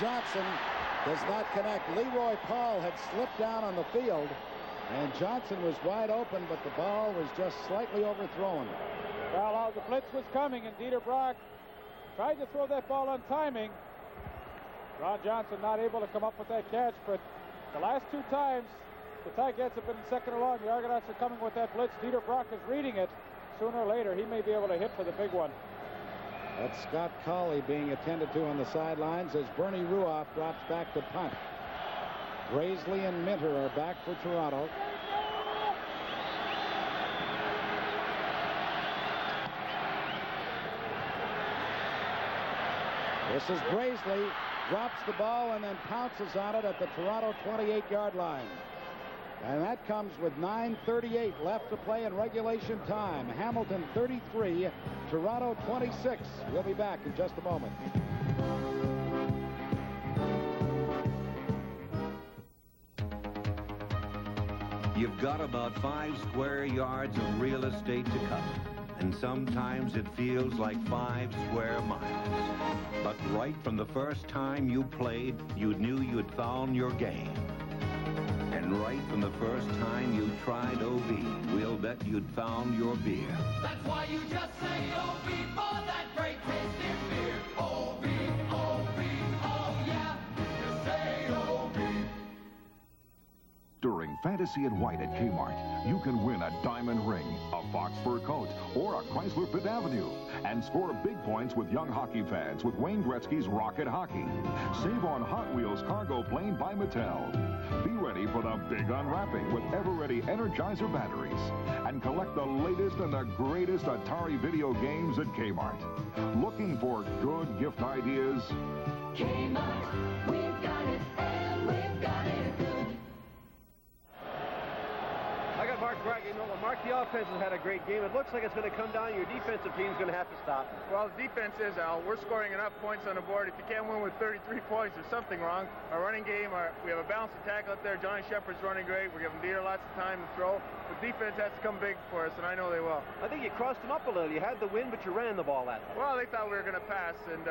Johnson does not connect. Leroy Paul had slipped down on the field, and Johnson was wide open, but the ball was just slightly overthrown. Well, the blitz was coming, and Dieter Brock tried to throw that ball on timing. Ron Johnson not able to come up with that catch, but the last two times the TigerCats have been second along. The Argonauts are coming with that blitz. Dieter Brock is reading it. Sooner or later, he may be able to hit for the big one. That's Scott Colley being attended to on the sidelines as Bernie Ruoff drops back to punt. Graisley and Minter are back for Toronto. This is Graisley, drops the ball and then pounces on it at the Toronto 28-yard line. And that comes with 9:38 left to play in regulation time. Hamilton 33, Toronto 26. We'll be back in just a moment. You've got about 5 square yards of real estate to cover, and sometimes it feels like 5 square miles. But right from the first time you played, you knew you'd found your game. And right from the first time you tried OB, we'll bet you'd found your beer. That's why you just say OB for that great tasting beer. OB, OB, oh yeah, you say OB. During Fantasy and White at Kmart, you can win a diamond ring, a Fox fur coat, or a Chrysler Fifth Avenue, and score big points with young hockey fans with Wayne Gretzky's Rocket Hockey. Save on Hot Wheels Cargo Plane by Mattel. Be ready for the big unwrapping with ever-ready Energizer batteries. And collect the latest and the greatest Atari video games at Kmart. Looking for good gift ideas? Kmart, we've got it, and we've got it good. I got Mark bragging. No, Mark, the offense has had a great game. It looks like it's going to come down. Your defensive team's going to have to stop. Well, the defense is, Al. We're scoring enough points on the board. If you can't win with 33 points, there's something wrong. Our running game, we have a balanced attack out there. Johnny Shepard's running great. We're giving Dieter lots of time to throw. The defense has to come big for us, and I know they will. I think you crossed them up a little. You had the win, but you ran the ball at them. Well, they thought we were going to pass, and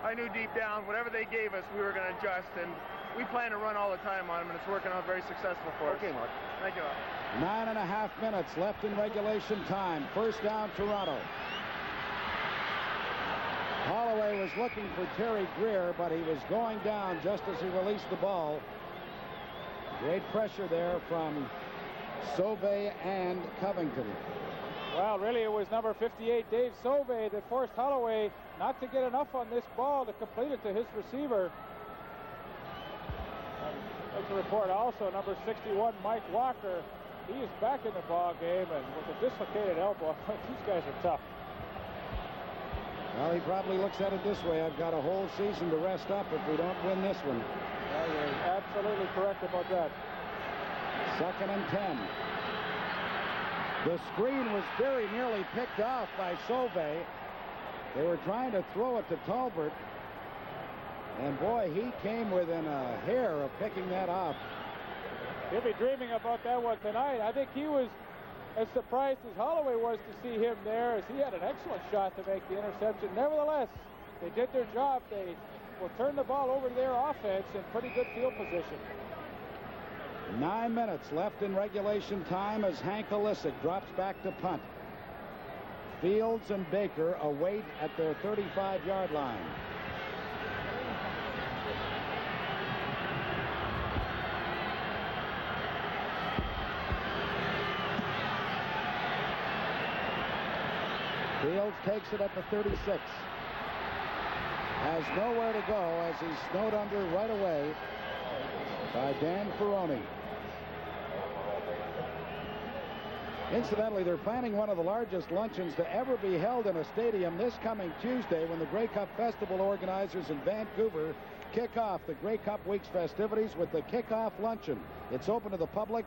I knew deep down, whatever they gave us, we were going to adjust, and we plan to run all the time on them, and it's working out very successful for us. Okay, Mark. Thank you, Al. 9.5 minutes left in regulation time. First down, Toronto. Holloway was looking for Terry Greer, but he was going down just as he released the ball. Great pressure there from Sauvé and Covington. Well, really, it was number 58, Dave Sauvé, that forced Holloway not to get enough on this ball to complete it to his receiver. I'd like to report also number 61, Mike Walker. He is back in the ball game, and with a dislocated elbow, these guys are tough. Well, he probably looks at it this way. I've got a whole season to rest up if we don't win this one. Well, you're absolutely correct about that. 2nd and 10. The screen was very nearly picked off by Sauvé. They were trying to throw it to Talbert. And boy, he came within a hair of picking that off. He'll be dreaming about that one tonight. I think he was as surprised as Holloway was to see him there, as he had an excellent shot to make the interception. Nevertheless, they did their job. They will turn the ball over to their offense in pretty good field position. 9 minutes left in regulation time as Hank Olisic drops back to punt. Fields and Baker await at their 35-yard line. Fields takes it at the 36. Has nowhere to go as he's snowed under right away by Dan Ferroni. Incidentally, they're planning one of the largest luncheons to ever be held in a stadium this coming Tuesday when the Grey Cup Festival organizers in Vancouver kick off the Grey Cup Week's festivities with the kickoff luncheon. It's open to the public.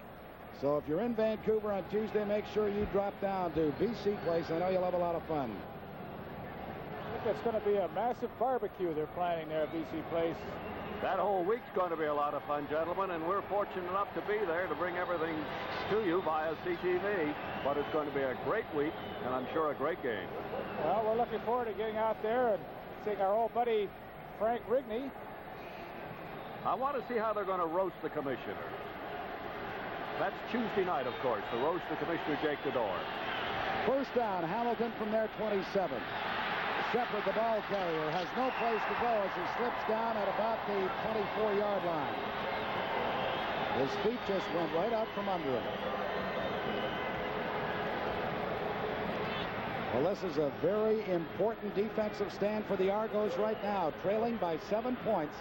So if you're in Vancouver on Tuesday, make sure you drop down to BC Place. I know you'll have a lot of fun. I think it's going to be a massive barbecue they're planning there at BC Place. That whole week's going to be a lot of fun, gentlemen, and we're fortunate enough to be there to bring everything to you via CTV. But it's going to be a great week, and I'm sure a great game. Well, we're looking forward to getting out there and seeing our old buddy Frank Rigney I want to see how they're going to roast the commissioner. That's Tuesday night, of course, the roast of Commissioner Jake Dedore. First down, Hamilton from their 27. Shepard, the ball carrier, has no place to go as he slips down at about the 24-yard line. His feet just went right out from under him. Well, this is a very important defensive stand for the Argos right now, trailing by 7 points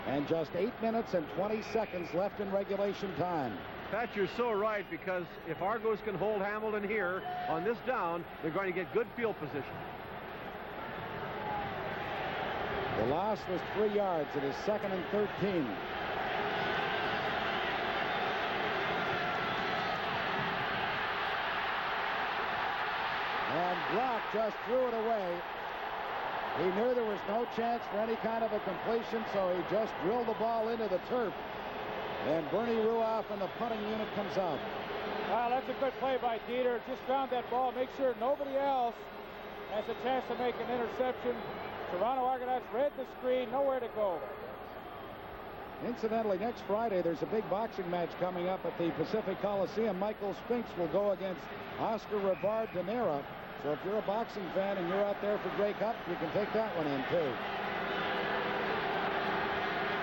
and just 8 minutes and 20 seconds left in regulation time. Pat, you're so right, because if Argos can hold Hamilton here on this down, they're going to get good field position. The loss was 3 yards. It is 2nd and 13. And Brock just threw it away. He knew there was no chance for any kind of a completion, so he just drilled the ball into the turf. And Bernie Ruoff and the punting unit comes out. Well, that's a good play by Dieter. Just found that ball. Make sure nobody else has a chance to make an interception. Toronto Argonauts read the screen, nowhere to go. Incidentally, next Friday, there's a big boxing match coming up at the Pacific Coliseum. Michael Spinks will go against Oscar Rivard de Nera. So if you're a boxing fan and you're out there for Grey Cup, you can take that one in, too.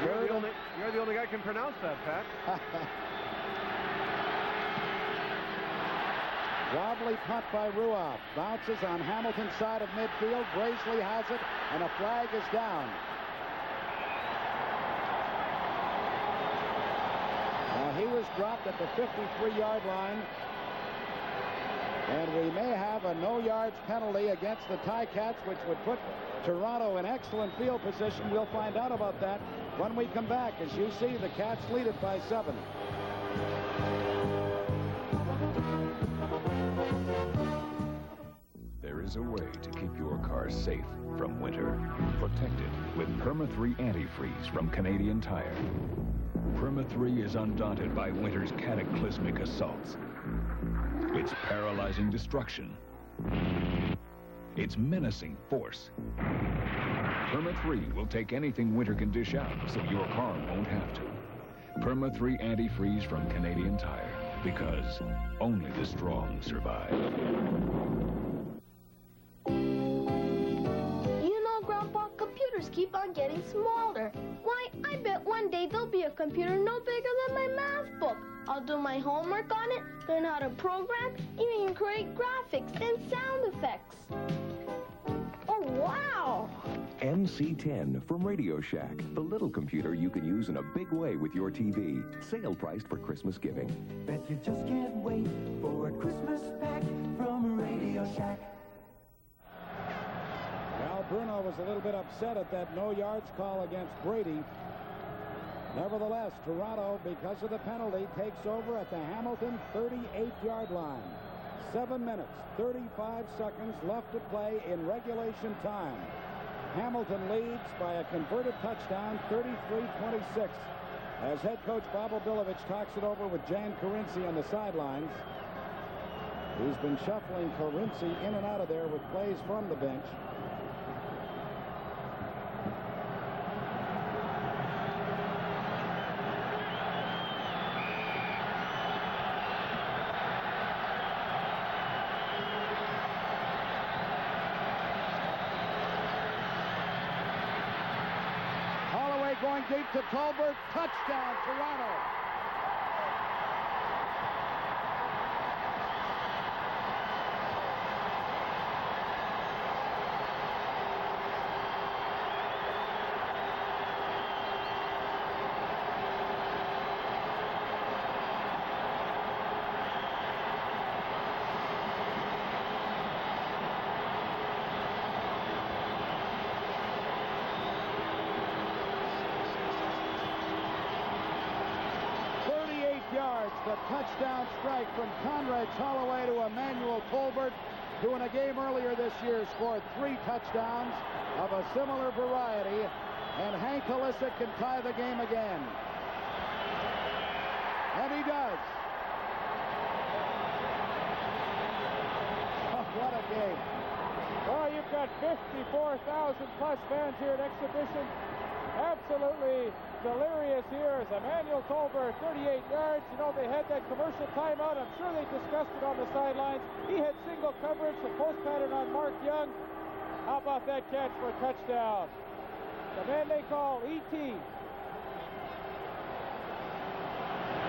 You're the only guy who can pronounce that, Pat. Wobbly punt by Ruoff. Bounces on Hamilton's side of midfield. Graisley has it, and a flag is down. Now, he was dropped at the 53-yard line. And we may have a no-yards penalty against the TigerCats, which would put Toronto in excellent field position. We'll find out about that when we come back. As you see, the Cats lead it by 7. There is a way to keep your car safe from winter. Protected with Perma 3 antifreeze from Canadian Tire. Perma 3 is undaunted by winter's cataclysmic assaults. Its paralyzing destruction. Its menacing force. Perma 3 will take anything winter can dish out, so your car won't have to. Perma 3 antifreeze from Canadian Tire, because only the strong survive. You know, Grandpa, computers keep on getting smaller. Why, I bet one day there'll be a computer no bigger than my math book. I'll do my homework on it, learn how to program, even create graphics and sound effects. Oh, wow! NC10 from Radio Shack, the little computer you can use in a big way with your TV. Sale priced for Christmas giving. Bet you just can't wait for a Christmas pack from Radio Shack. Well, Bruno was a little bit upset at that no-yards call against Brady. Nevertheless, Toronto, because of the penalty, takes over at the Hamilton 38-yard line. 7 minutes, 35 seconds left to play in regulation time. Hamilton leads by a converted touchdown, 33-26. As head coach Bob Obilovich talks it over with Jan Karinci on the sidelines. He's been shuffling Karinci in and out of there with plays from the bench. Going deep to Tolbert. Touchdown, Toronto. The touchdown strike from Conrad Holloway to Emmanuel Tolbert, who in a game earlier this year scored 3 touchdowns of a similar variety, and Hank Kalisic can tie the game again. And he does. Oh, what a game. Well, you've got 54,000 plus fans here at Exhibition. absolutely delirious here as Emmanuel Tolbert, 38 yards. You know, they had that commercial timeout. I'm sure they discussed it on the sidelines. He had single coverage, the post pattern on Mark Young. How about that catch for a touchdown? The man they call E.T.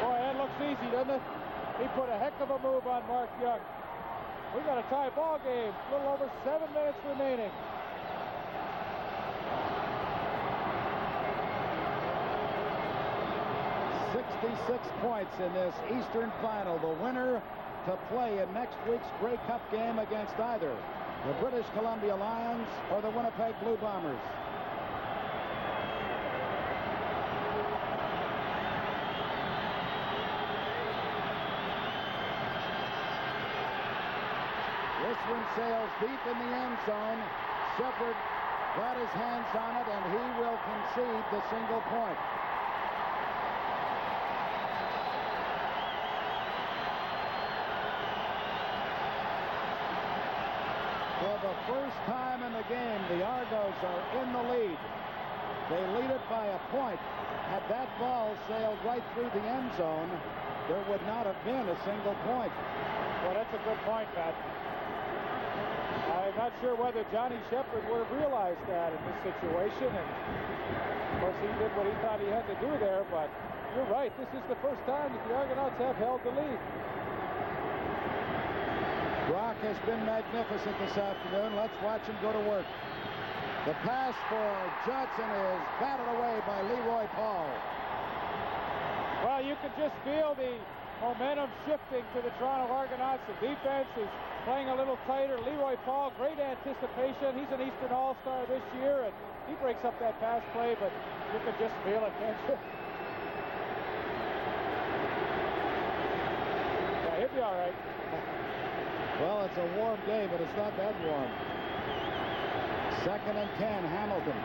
Boy, that looks easy, doesn't it? He put a heck of a move on Mark Young. We got a tie ball game. A little over 7 minutes remaining. $66 points in this Eastern Final. The winner to play in next week's Grey Cup game against either the British Columbia Lions or the Winnipeg Blue Bombers. This one sails deep in the end zone. Shepard got his hands on it, and he will concede the single point. For the first time in the game, the Argos are in the lead. They lead it by a point. Had that ball sailed right through the end zone, there would not have been a single point. Well, that's a good point, Pat. I'm not sure whether Johnny Shepard would have realized that in this situation. And, of course, he did what he thought he had to do there. But you're right. This is the first time that the Argonauts have held the lead. Brock has been magnificent this afternoon. Let's watch him go to work. The pass for Johnson is batted away by Leroy Paul. Well, you can just feel the momentum shifting to the Toronto Argonauts. The defense is playing a little tighter. Leroy Paul, great anticipation. He's an Eastern All-Star this year, and he breaks up that pass play, but you can just feel it, can't you? Yeah, he'll be all right. Well, it's a warm day, but it's not that warm. 2nd and 10, Hamilton.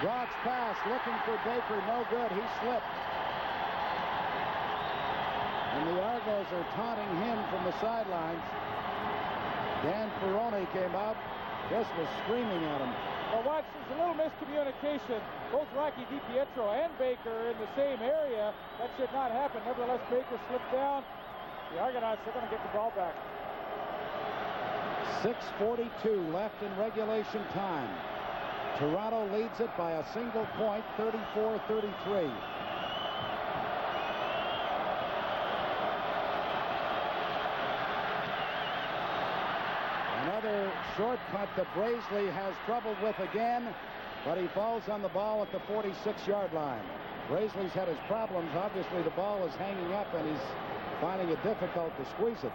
Brock's pass, looking for Baker, no good. He slipped. And the Argos are taunting him from the sidelines. Dan Peroni came out, just was screaming at him. Well, watch, there's a little miscommunication. Both Rocky DiPietro and Baker are in the same area. That should not happen. Nevertheless, Baker slipped down. The Argonauts are going to get the ball back. 6:42 left in regulation time. Toronto leads it by a single point, 34-33. Another short punt that Brazeley has trouble with again, but he falls on the ball at the 46-yard line. Brazeley's had his problems. Obviously, the ball is hanging up, and he's finding it difficult to squeeze it.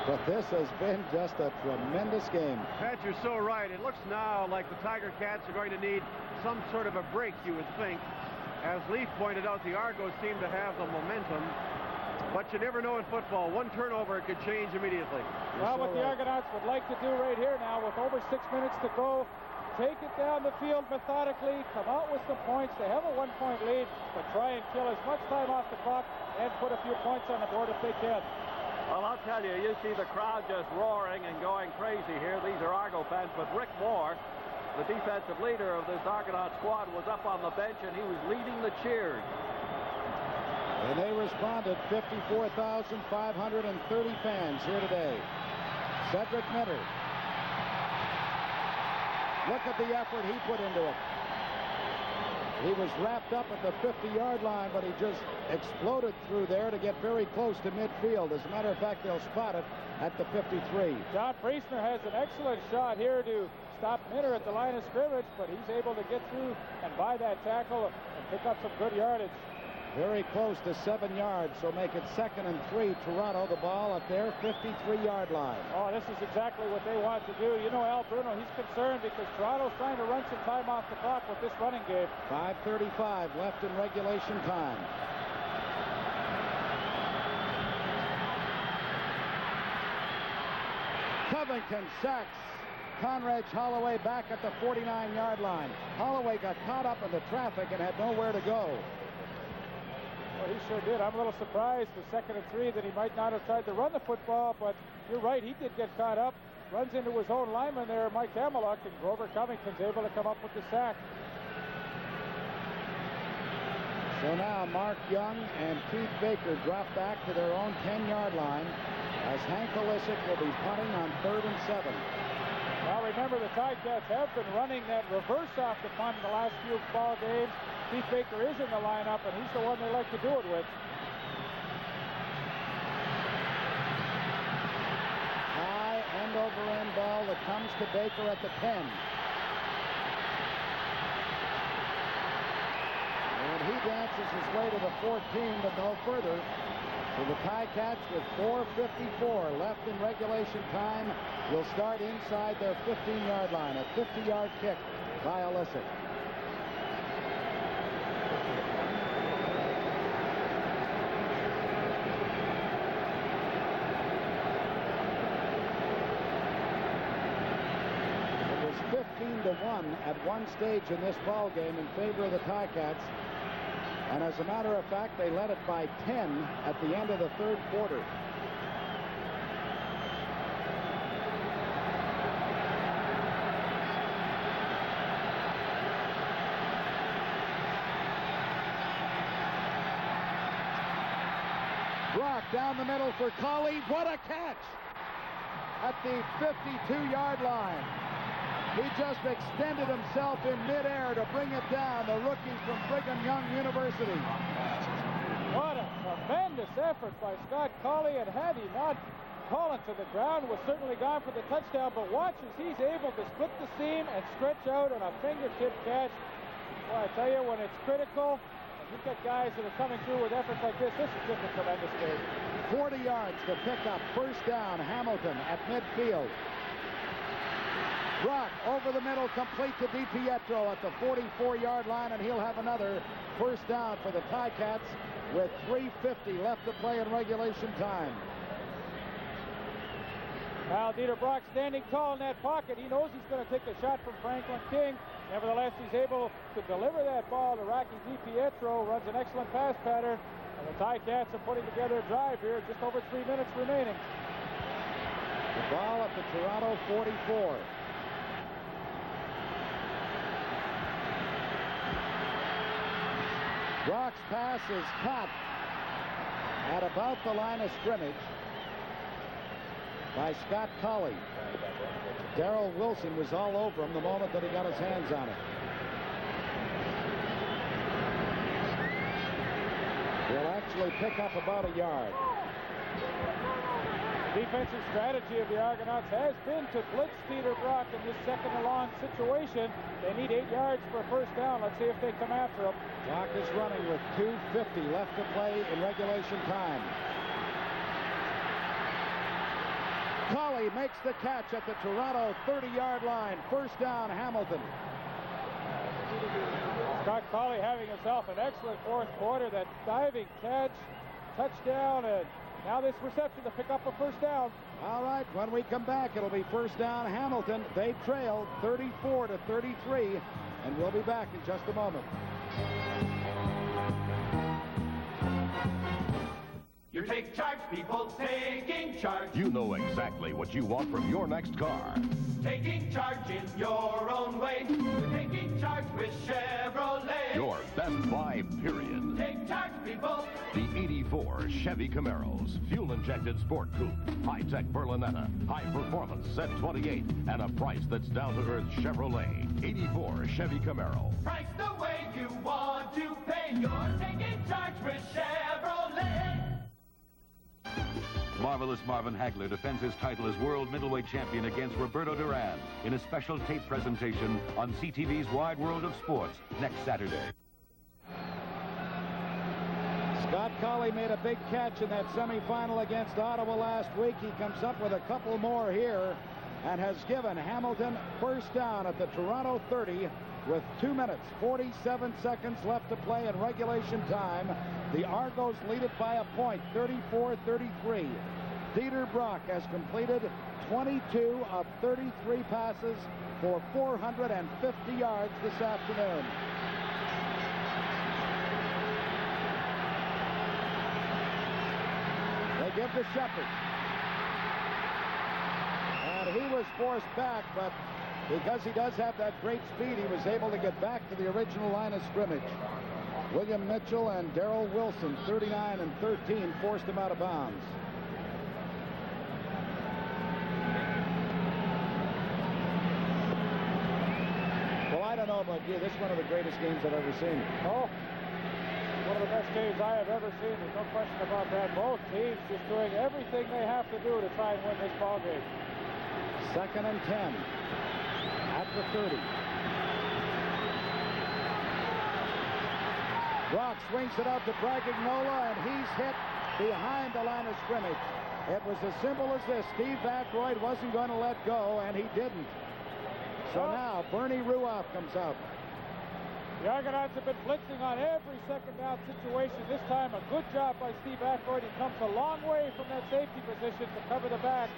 But this has been just a tremendous game. Pat, you're so right. It looks now like the TigerCats are going to need some sort of a break, you would think. As Leaf pointed out, the Argos seem to have the momentum. But you never know in football. One turnover, it could change immediately. Well, what the Argonauts would like to do right here now, with over 6 minutes to go, take it down the field methodically, come out with some points. They have a 1-point lead, but try and kill as much time off the clock and put a few points on the board if they can. Well, I'll tell you, you see the crowd just roaring and going crazy here. These are Argo fans, but Rick Moore, the defensive leader of this Argonaut squad, was up on the bench, and he was leading the cheers. And they responded, 54,530 fans here today. Cedric Minter. Look at the effort he put into it. He was wrapped up at the 50-yard line, but he just exploded through there to get very close to midfield. As a matter of fact, they'll spot it at the 53. John Priestner has an excellent shot here to stop Minter at the line of scrimmage, but he's able to get through and buy that tackle and pick up some good yardage. Very close to 7 yards, so make it 2nd and 3. Toronto, the ball at their 53-yard line. Oh, this is exactly what they want to do. You know, Al Bruno, he's concerned because Toronto's trying to run some time off the clock with this running game. 5:35 left in regulation time. Covington sacks Conrad Holloway back at the 49-yard line. Holloway got caught up in the traffic and had nowhere to go. Well, he sure did. I'm a little surprised for 2nd and 3 that he might not have tried to run the football, but you're right, he did get caught up. Runs into his own lineman there, Mike Ameluk, and Grover Covington's able to come up with the sack. So now Mark Young and Keith Baker drop back to their own 10-yard line as Hank Olisic will be punting on 3rd and 7. Now remember, the Ticats have been running that reverse off the punt in the last few ball games. Keith Baker is in the lineup, and he's the one they like to do it with. High end-over-end ball that comes to Baker at the 10. And he dances his way to the 14, but no further. So the Ticats, with 4:54 left in regulation time, will start inside their 15-yard line. A 50-yard kick by Olisic. It was 15-1 at one stage in this ball game in favor of the Ticats. And as a matter of fact, they led it by 10 at the end of the 3rd quarter. Brock down the middle for Colley. What a catch! At the 52-yard line. He just extended himself in midair to bring it down, the rookie from Brigham Young University. What a tremendous effort by Scott Colley, and had he not fallen to the ground, was certainly gone for the touchdown, but watch as he's able to split the seam and stretch out on a fingertip catch. Well, I tell you, when it's critical, and you've got guys that are coming through with efforts like this is just a tremendous game. 40 yards to pick up, 1st down, Hamilton at midfield. Brock over the middle, complete to DiPietro at the 44-yard line, and he'll have another 1st down for the Ticats with 3:50 left to play in regulation time. Now Dieter Brock standing tall in that pocket. He knows he's going to take a shot from Franklin King. Nevertheless, he's able to deliver that ball to Rocky DiPietro, runs an excellent pass pattern, and the Ticats are putting together a drive here, just over 3 minutes remaining. The ball at the Toronto 44. Brock's pass is caught at about the line of scrimmage by Scott Colley. Darrell Wilson was all over him the moment that he got his hands on it. He'll actually pick up about a yard. The defensive strategy of the Argonauts has been to blitz Dieter Brock in this 2nd and long situation. They need 8 yards for a 1st down. Let's see if they come after him. Brock is running with 2:50 left to play in regulation time. Colley makes the catch at the Toronto 30-yard line. 1st down, Hamilton. Scott Colley having himself an excellent 4th quarter. That diving catch, touchdown, and now this reception to pick up a 1st down. All right, when we come back, it'll be 1st down, Hamilton. They trail 34-33, and we'll be back in just a moment. You take charge, people, taking charge. You know exactly what you want from your next car. Taking charge in your own way. You're taking charge with Chevrolet. Your best buy, period. Take charge, people. The 84 Chevy Camaros, fuel-injected sport coupe, high-tech Berlinetta, high-performance Z28, and a price that's down-to-earth Chevrolet. 84 Chevy Camaro. Price the way you want to pay. You're taking charge with Chevrolet. Marvelous Marvin Hagler defends his title as world middleweight champion against Roberto Duran in a special tape presentation on CTV's Wide World of Sports next Saturday. Scott Colley made a big catch in that semifinal against Ottawa last week. He comes up with a couple more here and has given Hamilton 1st down at the Toronto 30 with 2 minutes, 47 seconds left to play in regulation time. The Argos lead it by a point, 34-33. Dieter Brock has completed 22 of 33 passes for 450 yards this afternoon. give to Shepard. And he was forced back, but because he does have that great speed, he was able to get back to the original line of scrimmage. William Mitchell and Darrell Wilson, 39 and 13, forced him out of bounds. Well, I don't know about you. This is one of the greatest games I've ever seen. Oh, one of the best games I have ever seen. There's no question about that. Both teams just doing everything they have to do to try and win this ball game. 2nd and 10 at the 30. Brock swings it out to Bragignola, and he's hit behind the line of scrimmage. It was as simple as this. Steve Aykroyd wasn't going to let go, and he didn't. So now Bernie Ruoff comes out. The Argonauts have been blitzing on every second down situation. This time, a good job by Steve Aykroyd. He comes a long way from that safety position to cover the back.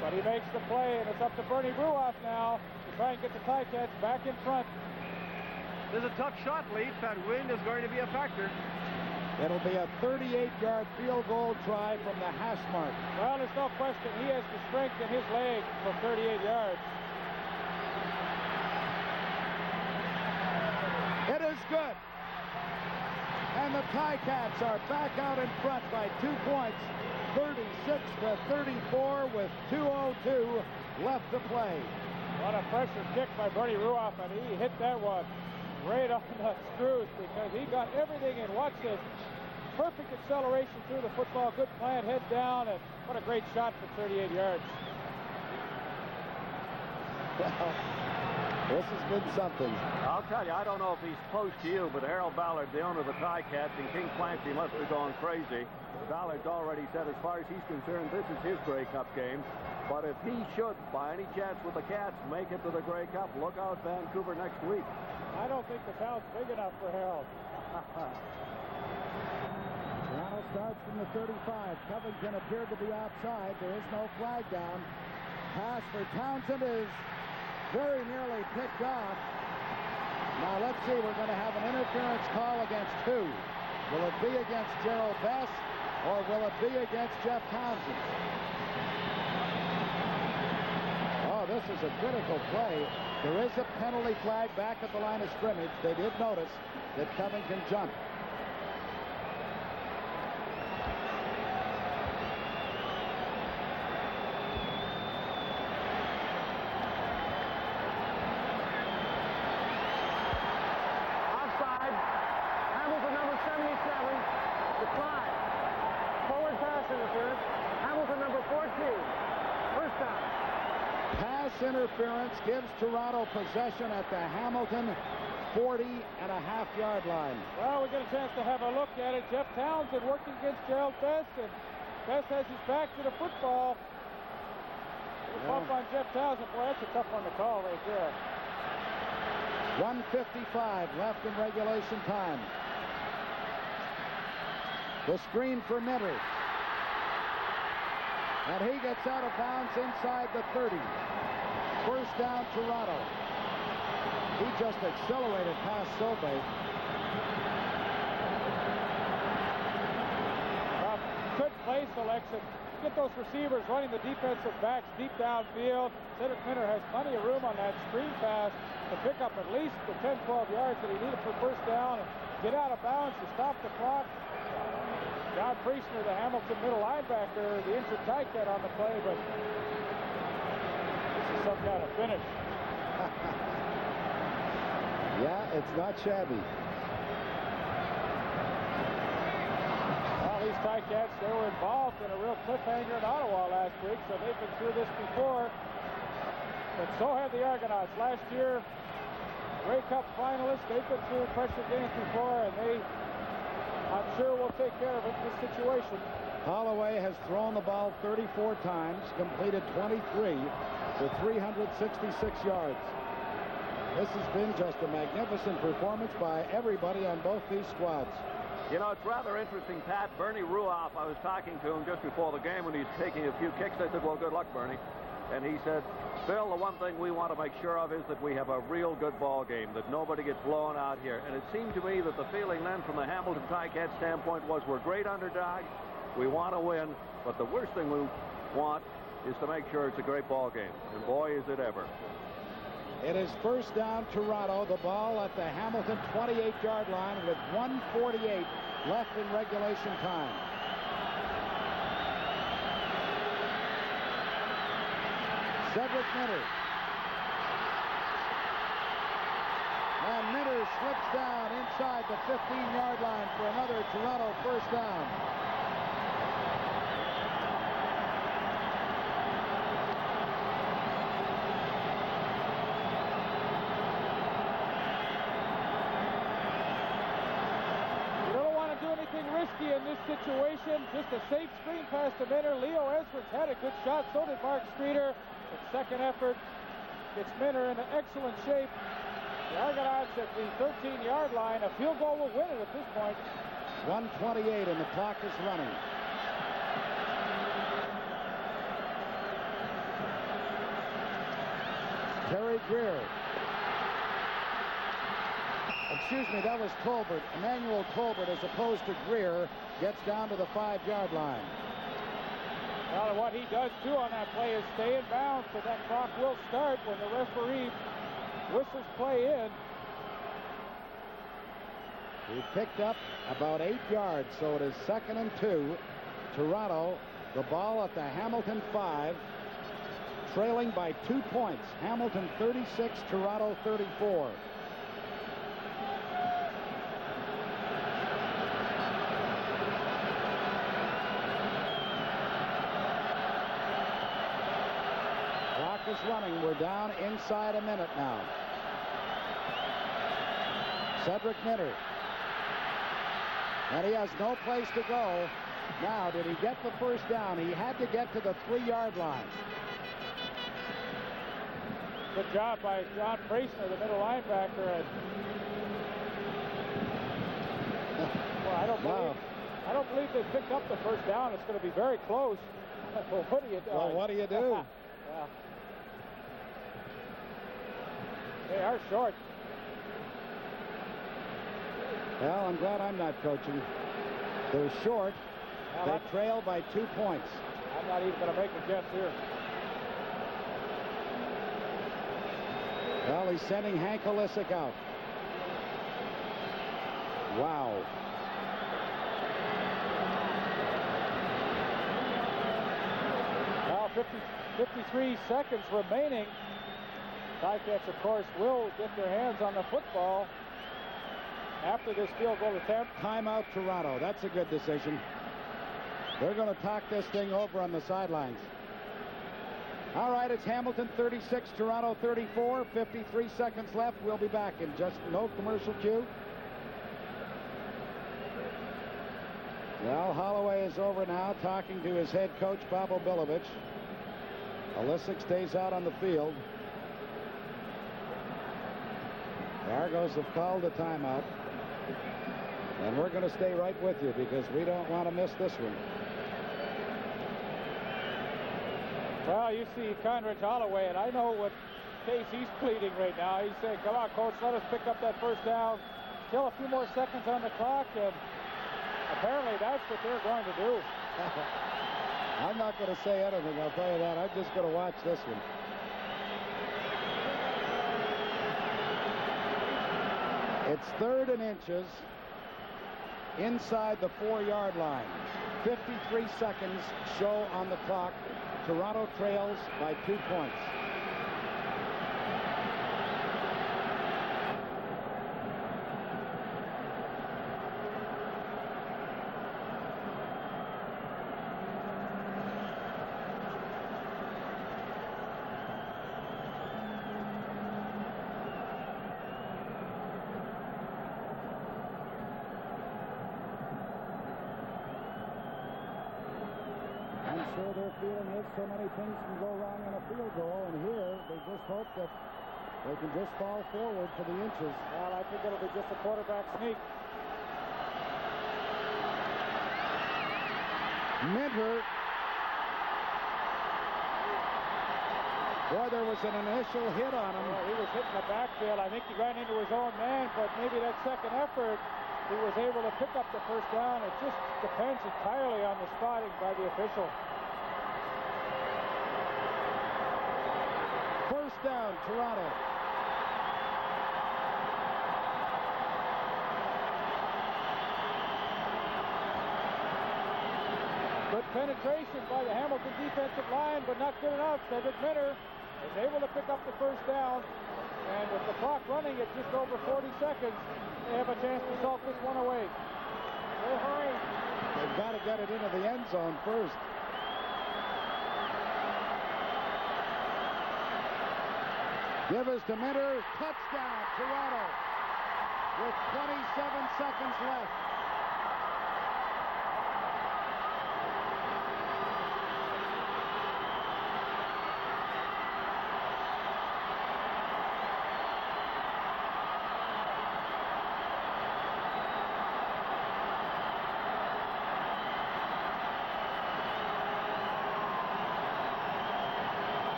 But he makes the play, and it's up to Bernie Ruoff now to try and get the TigerCats back in front. There's a tough shot, Leaf. That wind is going to be a factor. It'll be a 38-yard field goal try from the hash mark. Well, there's no question. He has the strength in his leg from 38 yards. It is good. And the TigerCats are back out in front by 2 points, 36-34 with 2:02 left to play. What a pressure kick by Bernie Ruoff, and he hit that one right on the screws because he got everything in. Watch this. Perfect acceleration through the football. Good plan, head down, and what a great shot for 38 yards. Well, this has been something. I'll tell you, I don't know if he's close to you, but Harold Ballard, the owner of the TigerCats, and King Clancy must be going crazy. Ballard's already said, as far as he's concerned, this is his Grey Cup game. But if he should, by any chance with the Cats, make it to the Grey Cup, look out Vancouver next week. I don't think the town's big enough for Harold. Toronto starts from the 35. Covington appeared to be outside. There is no flag down. Pass for Townsend is very nearly picked off. Now let's see. We're going to have an interference call against who? Will it be against Gerald Bess or will it be against Jeff Townsend? Oh, this is a critical play. There is a penalty flag back at the line of scrimmage. They did notice that Covington jumped. Offside. Hamilton, number 77, declined. Forward pass interference. Hamilton, number 14. First down. Pass interference gives Toronto possession at the Hamilton 40.5-yard line. Well, we get a chance to have a look at it. Jeff Townsend working against Gerald Bess, and Bess has his back to the football. Bump on Jeff Townsend. Boy, that's a tough one to call right there. 1:55 left in regulation time. The screen for Minter. And he gets out of bounds inside the 30. First down, Toronto. He just accelerated past Sobey. Good play selection. Get those receivers running the defensive backs deep downfield. Cedric Minter has plenty of room on that screen pass to pick up at least the 10-12 yards that he needed for first down and get out of bounds to stop the clock. John Priestner, the Hamilton middle linebacker, the injured TigerCat on the play, but this is some kind of finish. Yeah, it's not shabby. Well, these TigerCats, they were involved in a real cliffhanger in Ottawa last week, so they've been through this before. But so have the Argonauts. Last year, Grey Cup finalists, they've been through pressure games before, and they, I'm sure, will take care of it in this situation. Holloway has thrown the ball 34 times, completed 23 for 366 yards. This has been just a magnificent performance by everybody on both these squads. You know, it's rather interesting, Pat. Bernie Ruoff, I was talking to him just before the game when he's taking a few kicks. I said, well, good luck, Bernie. And he said, Phil, the one thing we want to make sure of is that we have a real good ball game, that nobody gets blown out here. And it seemed to me that the feeling then from the Hamilton TigerCats standpoint was we're great underdogs. We want to win. But the worst thing we want is to make sure it's a great ball game. And boy, is it ever. It is first down, Toronto. The ball at the Hamilton 28-yard line with 1:48 left in regulation time. Cedric Minter. And Minter slips down inside the 15-yard line for another Toronto first down. Risky in this situation. Just a safe screen pass to Minter. Leo Edwards had a good shot. So did Mark Streeter. But second effort gets Minter in excellent shape. The Argonauts at the 13-yard line. A field goal will win it at this point. 1:28 and the clock is running. Terry Greer. Excuse me, that was Tolbert. Emmanuel Tolbert, as opposed to Greer, gets down to the 5-yard line. Well, what he does, too, on that play is stay in bounds, so that clock will start when the referee whistles play in. He picked up about 8 yards, so it is 2nd and 2. Toronto, the ball at the Hamilton 5, trailing by 2 points. Hamilton 36, Toronto 34. Is running. We're down inside a minute now. Cedric Minter. And he has no place to go. Now, did he get the first down? He had to get to the 3-yard line. Good job by John Preisner, the middle linebacker. And well, I don't believe they picked up the first down. It's going to be very close. Well, what do you do? Well, what do you do? Yeah. They are short. Well, I'm glad I'm not coaching. They're short. Well, they trail by 2 points. I'm not even going to make a guess here. Well, he's sending Hank Olisic out. Wow. Now 53 seconds remaining. TigerCats, of course, will get their hands on the football after this field goal attempt. Timeout, Toronto. That's a good decision. They're going to talk this thing over on the sidelines. All right, it's Hamilton 36, Toronto 34. 53 seconds left. We'll be back in just no commercial cue. Well, Holloway is over now, talking to his head coach, Pavel Bilovich. Olisic stays out on the field. The Argos have called a timeout. And we're going to stay right with you because we don't want to miss this one. Well, you see Conrad Holloway, and I know what case he's pleading right now. He's saying, come on, coach, let us pick up that first down. Still a few more seconds on the clock, and apparently that's what they're going to do. I'm not going to say anything, I'll tell you that. I'm just going to watch this one. It's 3rd and inches inside the 4-yard line. 53 seconds show on the clock. Toronto trails by 2 points. Sure, their feeling is so many things can go wrong in a field goal, and here they just hope that they can just fall forward for the inches. Well, I think it'll be just a quarterback sneak. Minter. Boy, there was an initial hit on him. Well, he was hitting the backfield. I think he ran into his own man, but maybe that second effort he was able to pick up the first down. It just depends entirely on the spotting by the official. First down, Toronto. Good penetration by the Hamilton defensive line, but not good enough. Cedric Minner is able to pick up the first down. And with the clock running at just over 40 seconds, they have a chance to salt this one away. They're hurrying. They've got to get it into the end zone first. Give us to Minner. Touchdown, Toronto. With 27 seconds left.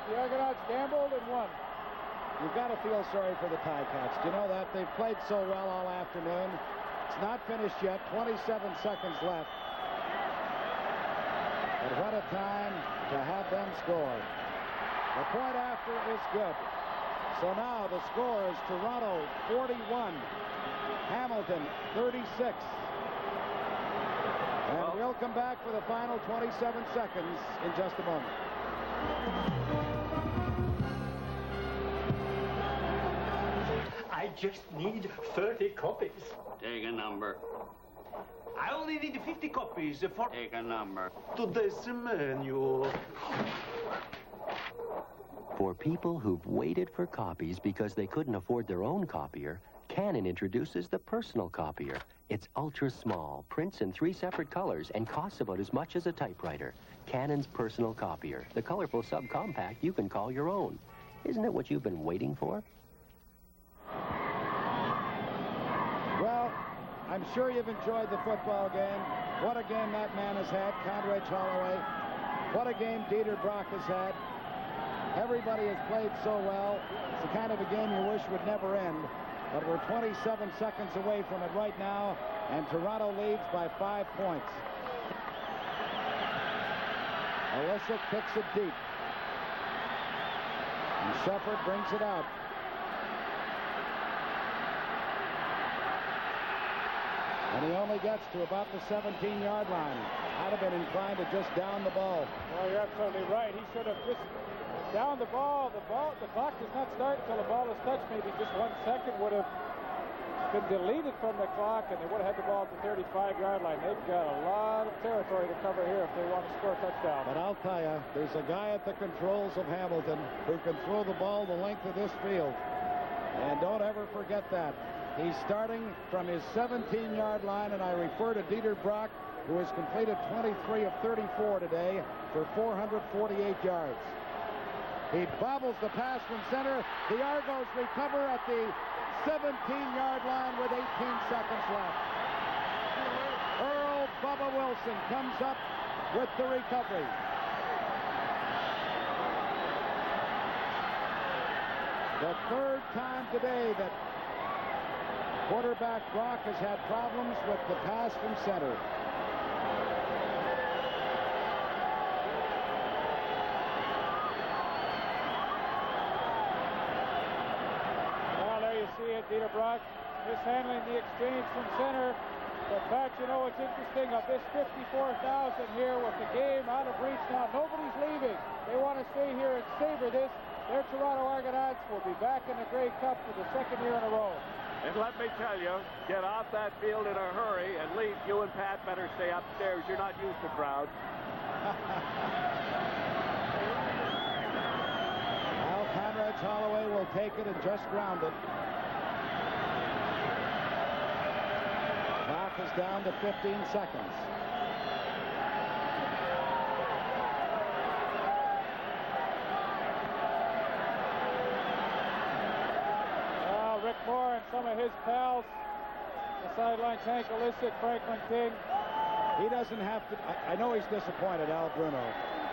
The Argonauts gambled and won. You've got to feel sorry for the TigerCats. Do you know that? They've played so well all afternoon. It's not finished yet. 27 seconds left. But what a time to have them score. The point after is good. So now the score is Toronto 41, Hamilton 36. And we'll come back for the final 27 seconds in just a moment. I just need 30 copies. Take a number. I only need 50 copies for... Take a number. Today's menu. For people who've waited for copies because they couldn't afford their own copier, Canon introduces the personal copier. It's ultra small, prints in 3 separate colors, and costs about as much as a typewriter. Canon's personal copier, the colorful subcompact you can call your own. Isn't it what you've been waiting for? Well, I'm sure you've enjoyed the football game. What a game that man has had, Conrad Holloway. What a game Dieter Brock has had. Everybody has played so well. It's the kind of a game you wish would never end. But we're 27 seconds away from it right now, and Toronto leads by 5 points. Alyssa kicks it deep. And Shepard brings it out. And he only gets to about the 17-yard line. I'd have been inclined to just down the ball. Well, you're absolutely right. He should have just down the ball. The clock does not start until the ball is touched. Maybe just 1 second would have been deleted from the clock, and they would have had the ball at the 35-yard line. They've got a lot of territory to cover here if they want to score a touchdown. But I'll tell you, there's a guy at the controls of Hamilton who can throw the ball the length of this field. And don't ever forget that. He's starting from his 17-yard line, and I refer to Dieter Brock, who has completed 23 of 34 today for 448 yards. He bobbles the pass from center. The Argos recover at the 17-yard line with 18 seconds left. Earl Bubba Wilson comes up with the recovery. The third time today that quarterback Brock has had problems with the pass from center. Well, there you see it. Dieter Brock mishandling the exchange from center. But, Pat, you know what's interesting of this 54,000 here with the game out of reach now. Nobody's leaving. They want to stay here and savor this. Their Toronto Argonauts will be back in the Grey Cup for the 2nd year in a row. And let me tell you, get off that field in a hurry and leave. You and Pat better stay upstairs. You're not used to crowds. Well, Conrad Holloway will take it and just ground it. Clock is down to 15 seconds. Rick Moore and some of his pals the sidelines, Hank Olisic, Franklin King. He doesn't have to. I know he's disappointed, Al Bruno,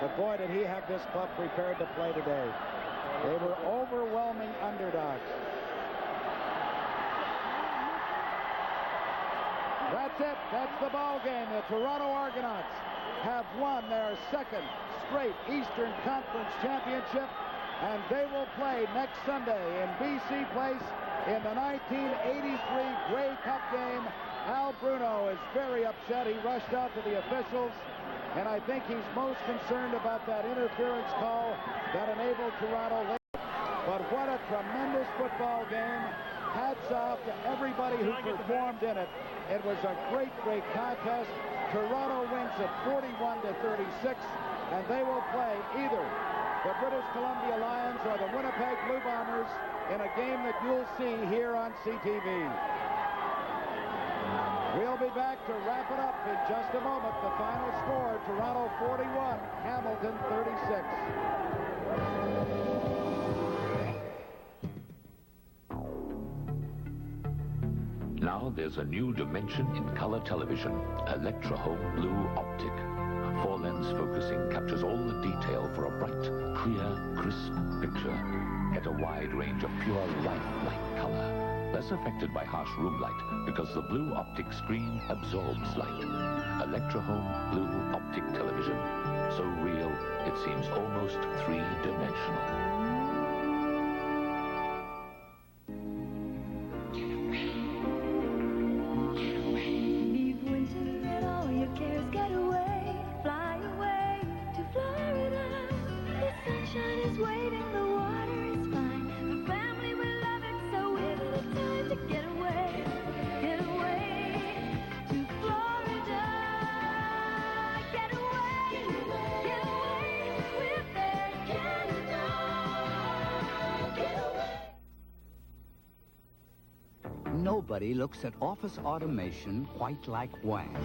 but boy, did he have this club prepared to play today. They were overwhelming underdogs. That's it. That's the ball game. The Toronto Argonauts have won their second straight Eastern Conference championship, and they will play next Sunday in BC Place in the 1983 Grey Cup game. Al Bruno is very upset. He rushed out to the officials, and I think he's most concerned about that interference call that enabled Toronto late. But what a tremendous football game. Hats off to everybody who performed in it. It was a great, great contest. Toronto wins it 41-36, and they will play either the British Columbia Lions or the Winnipeg Blue Bombers in a game that you'll see here on CTV. We'll be back to wrap it up in just a moment. The final score, Toronto 41, Hamilton 36. Now there's a new dimension in color television, Electra Home Blue Optic. 4-lens focusing captures all the detail for a bright, clear, crisp picture. Get a wide range of pure lifelike color, less affected by harsh room light because the Blue Optic screen absorbs light. Electra Home Blue Optic television, so real it seems almost three-dimensional. Nobody looks at office automation quite like Wang.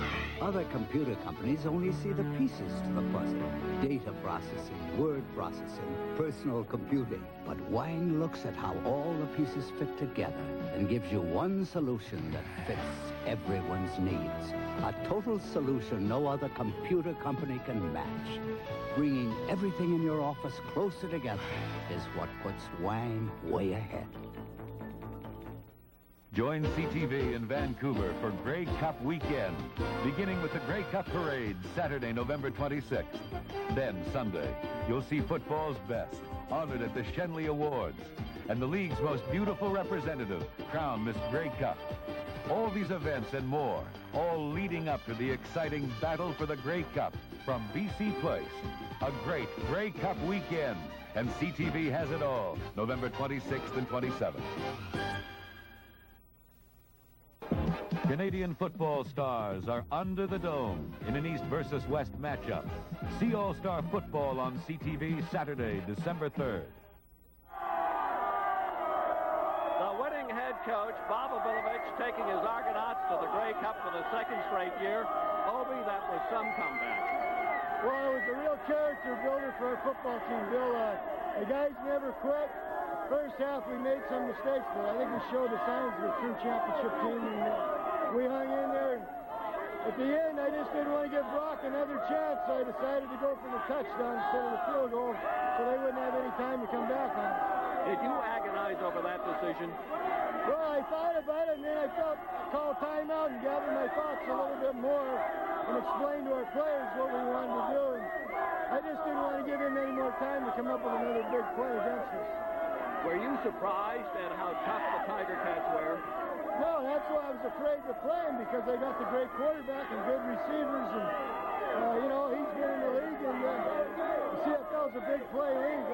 Other computer companies only see the pieces to the puzzle. Data processing, word processing, personal computing. But Wang looks at how all the pieces fit together and gives you one solution that fits everyone's needs. A total solution no other computer company can match. Bringing everything in your office closer together is what puts Wang way ahead. Join CTV in Vancouver for Grey Cup weekend, beginning with the Grey Cup Parade, Saturday, November 26th. Then, Sunday, you'll see football's best, honored at the Shenley Awards, and the league's most beautiful representative, crowned Miss Grey Cup. All these events and more, all leading up to the exciting battle for the Grey Cup from BC Place. A great Grey Cup weekend, and CTV has it all, November 26th and 27th. Canadian football stars are under the dome in an East versus West matchup. See All-Star Football on CTV Saturday, December 3rd. The winning head coach, Bob Abilovich, taking his Argonauts to the Grey Cup for the second straight year. Obi, that was some comeback. Well, it was a real character builder for our football team, Bill. The guys never quit. First half, we made some mistakes, but I think we showed the signs of a true championship team, and we hung in there. At the end, I just didn't want to give Brock another chance, so I decided to go for the touchdown instead of the field goal, so they wouldn't have any time to come back on it. Did you agonize over that decision? Well, I thought about it, and then I called timeout and gathered my thoughts a little bit more and explained to our players what we wanted to do. And I just didn't want to give him any more time to come up with another big play against us. Were you surprised at how tough the TigerCats were? No, that's why I was afraid to play him, because they got the great quarterback and good receivers, and you know, he's been in the league, and the CFL's a big play league.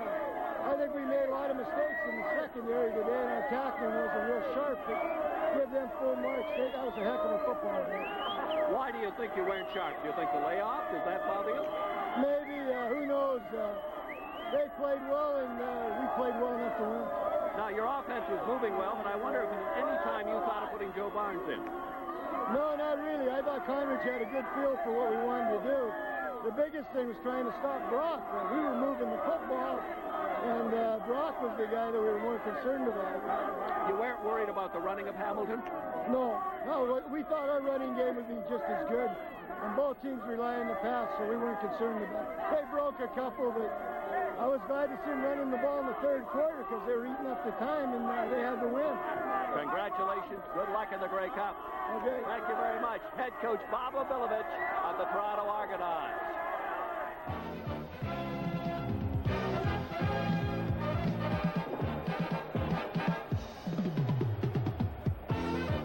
I think we made a lot of mistakes in the secondary today, and our tackling wasn't real sharp, but give them full marks. That was a heck of a football game. Why do you think you weren't sharp? Do you think the layoff, does that bother you? Maybe, who knows. They played well, and we played well enough to win. Now, your offense was moving well, but I wonder if at any time you thought of putting Joe Barnes in. No, not really. I thought Conridge had a good feel for what we wanted to do. The biggest thing was trying to stop Brock. We were moving the football, and Brock was the guy that we were more concerned about. You weren't worried about the running of Hamilton? No, we thought our running game would be just as good. And both teams rely on the pass, so we weren't concerned about it. They broke a couple, but I was glad to see them running the ball in the third quarter because they were eating up the time, and they had the win. Congratulations. Good luck in the Grey Cup. Okay. Thank you very much. Head coach Bob Obilovich of the Toronto Argonauts.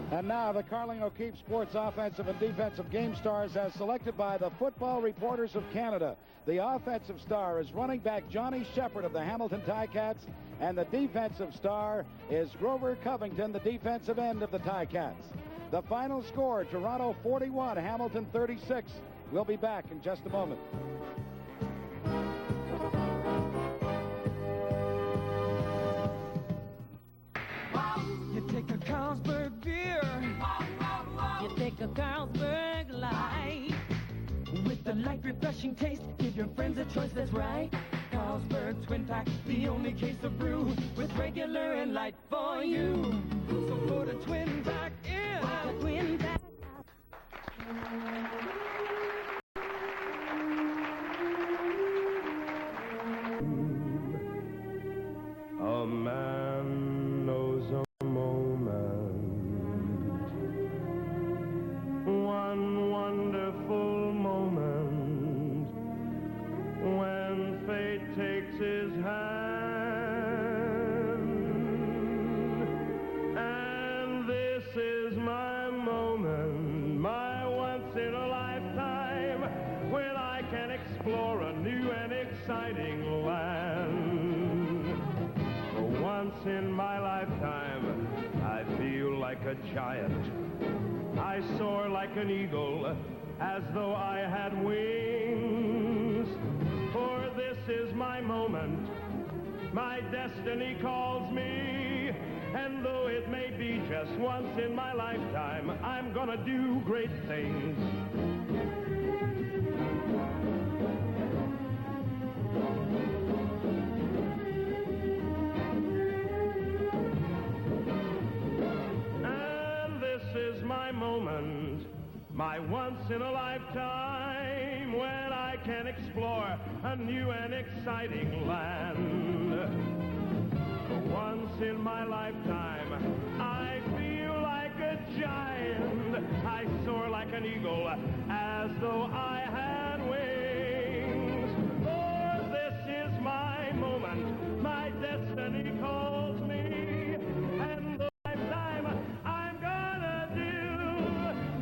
And now the Carling O'Keefe Sports Offensive and Defensive Game Stars as selected by the Football Reporters of Canada. The offensive star is running back Johnny Shepard of the Hamilton TigerCats, and the defensive star is Grover Covington, the defensive end of the TigerCats. The final score, Toronto 41, Hamilton 36. We'll be back in just a moment. You take a Carlsberg beer. You take a Carlsberg Light. With the light, refreshing taste, give your friends a choice that's right. Carlsberg Twin Pack, the only case of brew with regular and light for you. So put a Twin Pack in. A Twin Pack. A man knows a moment, one wonderful moment, when fate takes his hand. And this is my moment, my once in a lifetime, when I can explore a new and exciting land. Once in my lifetime, I feel like a giant. I soar like an eagle, as though I had wings. For this is my moment, my destiny calls me. And though it may be just once in my lifetime, I'm gonna do great things. My moment, my once in a lifetime, when I can explore a new and exciting land. For once in my lifetime, I feel like a giant. I soar like an eagle, as though I had wings. For this is my moment, my destiny calls me, and the lifetime I'm gonna do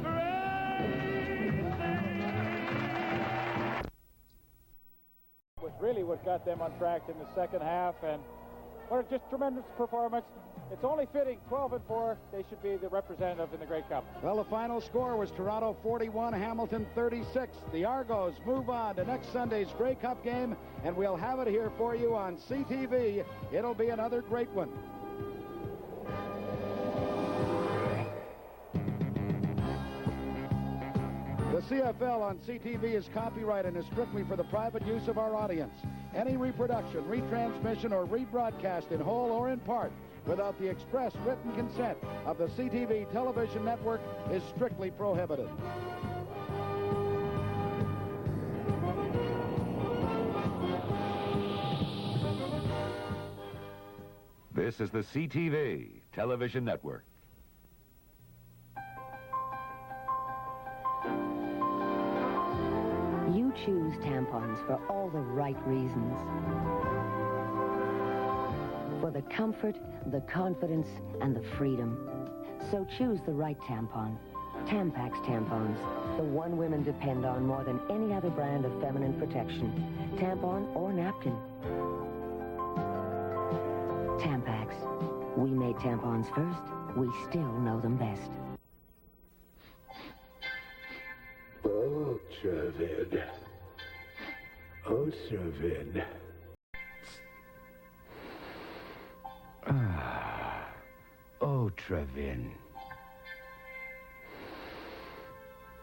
great things. Was really what got them on track in the second half, and what a just tremendous performance. It's only fitting, 12-4, they should be the representative in the Grey Cup. Well, the final score was Toronto 41, Hamilton 36. The Argos move on to next Sunday's Grey Cup game, and we'll have it here for you on CTV. It'll be another great one. The CFL on CTV is copyrighted and is strictly for the private use of our audience. Any reproduction, retransmission, or rebroadcast in whole or in part without the express written consent of the CTV television network is strictly prohibited. This is the CTV television network. You choose tampons for all the right reasons. For the comfort, the confidence, and the freedom. So choose the right tampon. Tampax tampons, the one women depend on more than any other brand of feminine protection. Tampon or napkin. Tampax. We made tampons first. We still know them best. Ultravid. Ultravid. Ultravin.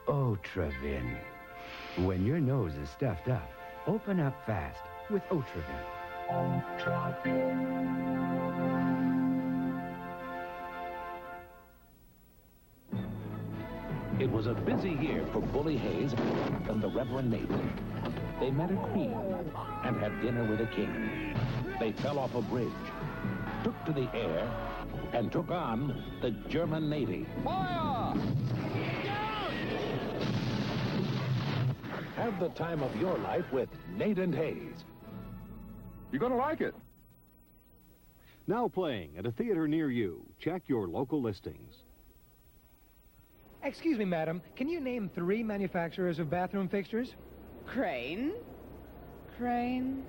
Ultravin. When your nose is stuffed up, open up fast with Ultravin. Ultravin. was a busy year for Bully Hayes and the Reverend Nathan. They met a queen and had dinner with a king. They fell off a bridge, took to the air, and took on the German Navy. Fire! Have the time of your life with Nate and Hayes. You're going to like it. Now playing at a theater near you. Check your local listings. Excuse me, madam. Can you name 3 manufacturers of bathroom fixtures? Crane. Crane.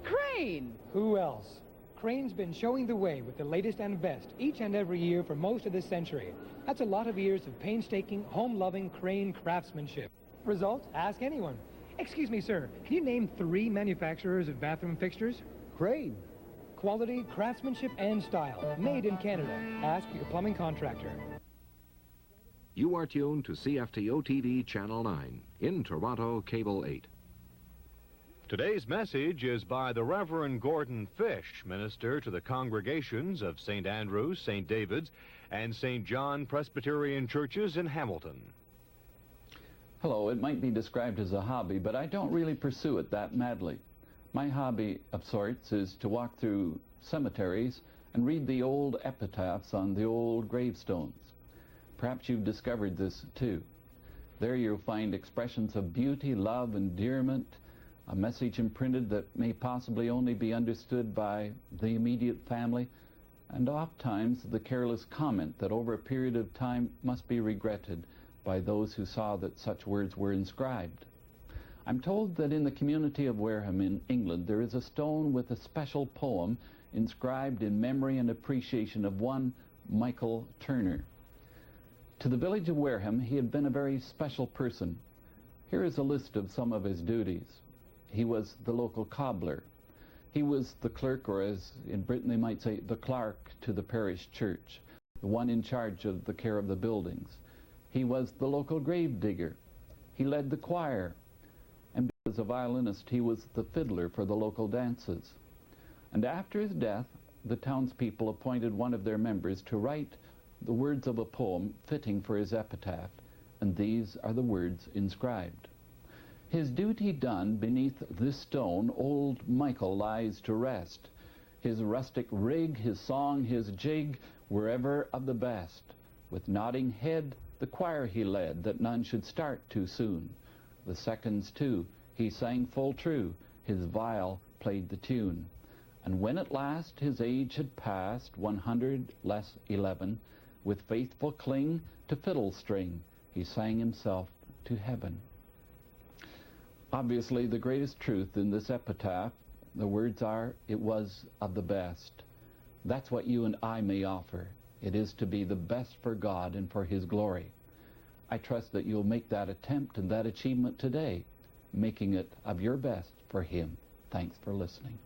Crane! Who else? Crane's been showing the way with the latest and best each and every year for most of this century. That's a lot of years of painstaking, home-loving Crane craftsmanship. Result? Ask anyone. Excuse me, sir. Can you name 3 manufacturers of bathroom fixtures? Crane. Quality, craftsmanship, and style. Made in Canada. Ask your plumbing contractor. You are tuned to CFTO-TV Channel 9 in Toronto, Cable 8. Today's message is by the Reverend Gordon Fish, minister to the congregations of St. Andrew's, St. David's, and St. John Presbyterian churches in Hamilton. Hello, it might be described as a hobby, but I don't really pursue it that madly. My hobby of sorts is to walk through cemeteries and read the old epitaphs on the old gravestones. Perhaps you've discovered this too. There you'll find expressions of beauty, love, endearment, a message imprinted that may possibly only be understood by the immediate family, and oftentimes the careless comment that over a period of time must be regretted by those who saw that such words were inscribed. I'm told that in the community of Wareham in England there is a stone with a special poem inscribed in memory and appreciation of one Michael Turner. To the village of Wareham, he had been a very special person. Here is a list of some of his duties. He was the local cobbler. He was the clerk, or as in Britain they might say, the clerk to the parish church, the one in charge of the care of the buildings. He was the local grave digger. He led the choir. And as a violinist, he was the fiddler for the local dances. And after his death, the townspeople appointed one of their members to write the words of a poem fitting for his epitaph, and these are the words inscribed. His duty done, beneath this stone, old Michael lies to rest. His rustic rig, his song, his jig, were ever of the best. With nodding head, the choir he led, that none should start too soon. The seconds, too, he sang full true, his viol played the tune. And when at last his age had passed, 100 less 11, with faithful cling to fiddle string, he sang himself to heaven. Obviously, the greatest truth in this epitaph, the words are, it was of the best. That's what you and I may offer. It is to be the best for God and for His glory. I trust that you'll make that attempt and that achievement today, making it of your best for Him. Thanks for listening.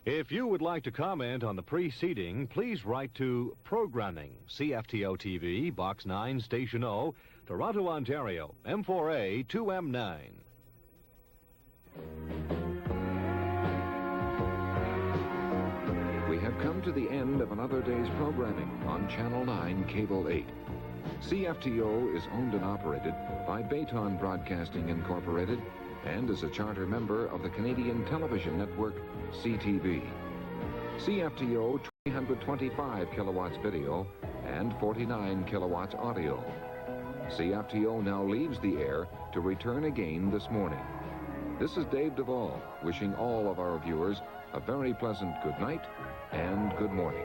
If you would like to comment on the preceding, please write to Programming, CFTO TV, Box 9, Station O, Toronto, Ontario, M4A 2M9. We have come to the end of another day's programming on Channel 9, Cable 8. CFTO is owned and operated by Bayton Broadcasting Incorporated and is a charter member of the Canadian television network CTV. CFTO 325 kilowatts video and 49 kilowatts audio. CFTO now leaves the air to return again this morning. This is Dave Duvall wishing all of our viewers a very pleasant good night and good morning.